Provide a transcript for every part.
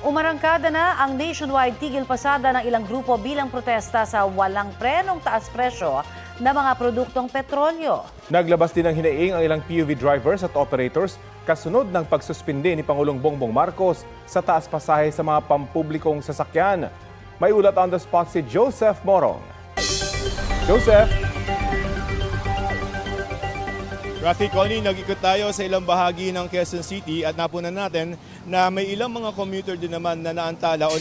Umarangkada na ang nationwide tigil pasada ng ilang grupo bilang protesta sa walang prenong taas presyo ng mga produktong petrolyo. Naglabas din ng hinaing ang ilang PUV drivers at operators kasunod ng pagsuspinde ni Pangulong Bongbong Marcos sa taas pasahe sa mga pampublikong sasakyan. May ulat on the spot si Joseph Morong. Joseph! Rafi, Connie, nag-ikot tayo sa ilang bahagi ng Quezon City at napunan natin na may ilang mga commuter din naman na naantala o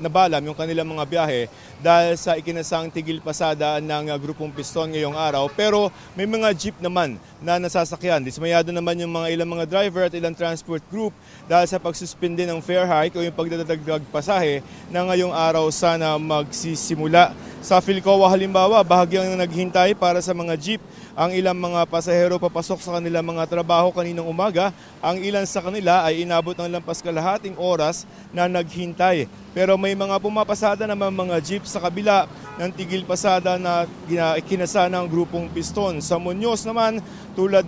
nabalam yung kanilang mga biyahe dahil sa ikinasang tigil pasada ng grupong Piston ngayong araw. Pero may mga jeep naman na nasasakyan. Dismayado naman yung ilang mga driver at ilang transport group dahil sa pagsuspinde ng fare hike o yung pagdadagdag pasahe na ngayong araw sana magsisimula. Sa Philcoa halimbawa, bahagyang naghintay para sa mga jeep ang ilang mga pasahero papasok sa kanilang mga trabaho kaninang umaga. Ang ilan sa kanila ay inabot ng lampas kalahating oras na naghintay. Pero may mga pumapasada naman mga jeep sa kabila ng tigil pasada na ikinasa ng grupong Piston. Sa Muñoz naman, tuloy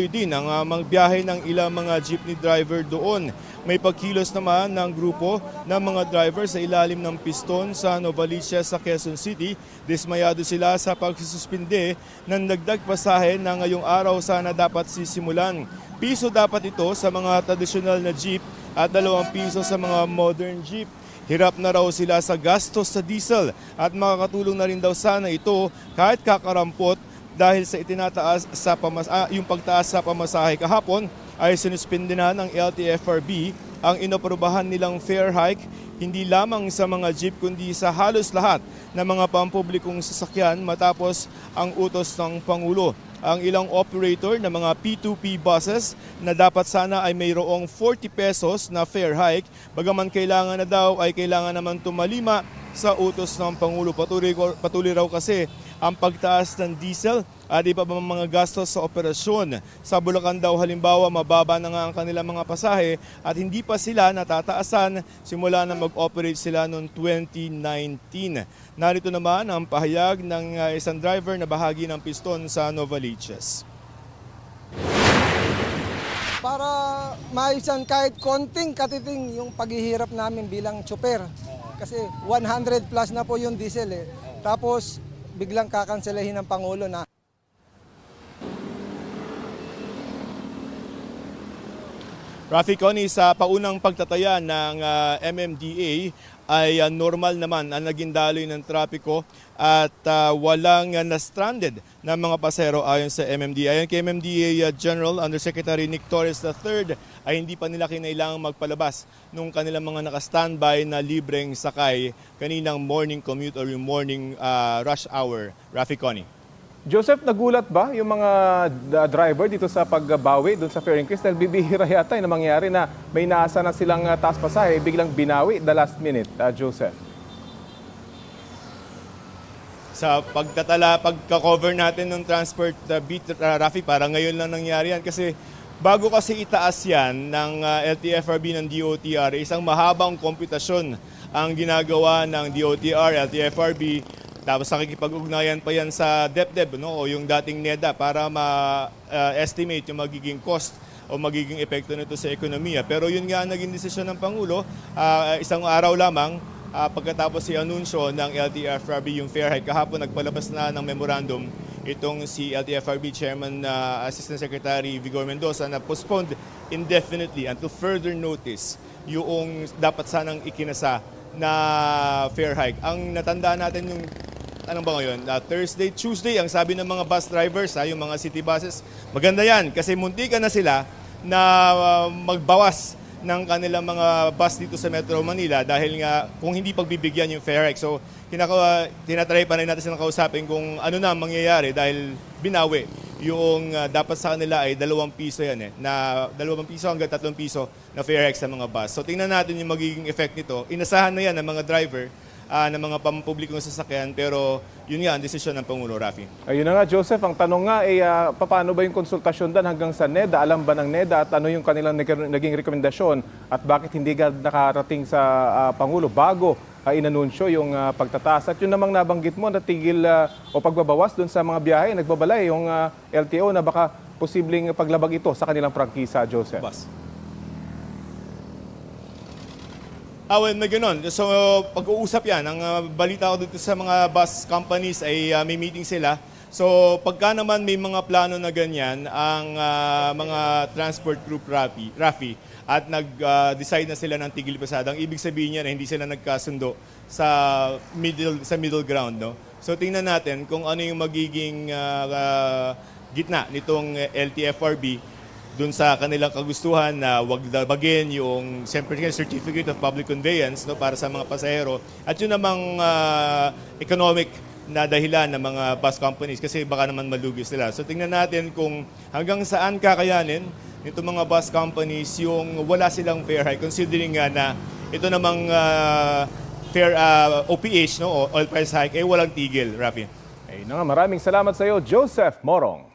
din ang magbiyahe ng ilang mga jeepney driver doon. May pagkilos naman ng grupo ng mga driver sa ilalim ng Piston sa Novaliches sa Quezon City. Dismayado sila sa pagsususpinde ng dagdag pasahe na ngayong araw sana dapat sisimulan. Piso dapat ito sa mga tradisyonal na jeep at 2 piso sa mga modern jeep. Hirap na raw sila sa gastos sa diesel at makakatulong na rin daw sana ito kahit kakarampot dahil sa itinataas sa yung pagtaas sa pamasahe kahapon ay sinuspinde na ng LTFRB ang inaprubahan nilang fare hike hindi lamang sa mga jeep kundi sa halos lahat ng mga pampublikong sasakyan matapos ang utos ng Pangulo. Ang ilang operator ng mga P2P buses na dapat sana ay mayroong 40 pesos na fare hike, bagaman kailangan na daw ay kailangan naman tumalima sa utos ng Pangulo. Patuloy raw kasi ang pagtaas ng diesel at iba pa mga gastos sa operasyon. Sa Bulacan daw halimbawa, mababa na nga ang kanilang mga pasahe at hindi pa sila natataasan simula na mag-operate sila noong 2019. Narito naman ang pahayag ng isang driver na bahagi ng Piston sa Novaliches. Para maisan kahit konting katiting yung paghihirap namin bilang tsuper. Kasi 100 plus na po yung diesel eh. Tapos biglang kakanselahin ng Pangulo na. Rafi, Connie, sa paunang pagtataya ng MMDA ay normal naman ang naging daloy ng trapiko at walang na-stranded na mga pasero ayon sa MMDA. Ayon kay MMDA General Undersecretary Nick Torres III ay hindi pa nila kinailangang magpalabas nung kanilang mga naka-standby na libreng sakay kaninang morning commute or yung morning rush hour. Rafi, Connie. Joseph, nagulat ba yung mga driver dito sa pagbawi doon sa fare increase? Dahil bibihira yata na mangyari na may naasa na silang taas pasahe, biglang binawi the last minute, Joseph. Sa pagka-cover natin ng transport beat, Rafi, para ngayon lang nangyari yan. Kasi bago kasi itaas yan ng LTFRB ng DOTR, isang mahabang komputasyon ang ginagawa ng DOTR, LTFRB. Tapos nakikipag-ugnayan pa yan sa DepDep o yung dating NEDA para ma-estimate yung magiging cost o magiging epekto nito sa ekonomiya. Pero yun nga ang naging desisyon ng Pangulo, isang araw lamang pagkatapos i-anunsyo ng LTFRB yung fare hike. Kahapon nagpalabas na ng memorandum itong si LTFRB Chairman Assistant Secretary Vigor Mendoza na postponed indefinitely until further notice yung dapat sanang ikinasa na fare hike. Ang natandaan natin yung anong ba ngayon? Thursday, Tuesday, ang sabi ng mga bus drivers, yung mga city buses, maganda yan kasi muntikan na sila na magbawas ng kanilang mga bus dito sa Metro Manila dahil nga kung hindi pagbibigyan yung fare hike. So, tinatry pa rin natin silang kausapin kung ano na mangyayari dahil binawi yung dapat sa kanila ay 2 piso yan na 2 piso hanggang 3 piso na fare hike sa mga bus. So, tingnan natin yung magiging effect nito. Inasahan na yan ng mga driver ng mga pampublikong sasakyan pero yun nga ang desisyon ng Pangulo, Rafi. Ayun na nga, Joseph, ang tanong nga ay paano ba yung konsultasyon dan hanggang sa NEDA? Alam ba ng NEDA at ano yung kanilang naging rekomendasyon at bakit hindi nakarating sa Pangulo bago inanunsyo yung pagtataas? At yun namang nabanggit mo na tigil o pagbabawas doon sa mga biyahe, nagbabalay yung LTO na baka posibleng paglabag ito sa kanilang prangkisa, Joseph. Bus. Well, may ganun. So, pag-uusap yan. Ang balita ko dito sa mga bus companies ay may meeting sila. So, pagka naman may mga plano na ganyan, ang mga transport group Rafi at nag-decide na sila ng tigil pasada, ang ibig sabihin niya na hindi sila nagkasundo sa middle ground. No? So, tingnan natin kung ano yung magiging gitna nitong LTFRB dun sa kanilang kagustuhan na wag dabagin yung siyempre certificate of public conveyance no, para sa mga pasahero at yun namang economic na dahilan ng mga bus companies kasi baka naman malugi sila. So tingnan natin kung hanggang saan kakayanin nito mga bus companies yung wala silang fare hike considering nga na ito namang fare OPH no, o oil price hike walang tigil, Rafi. Maraming salamat sa iyo, Joseph Morong.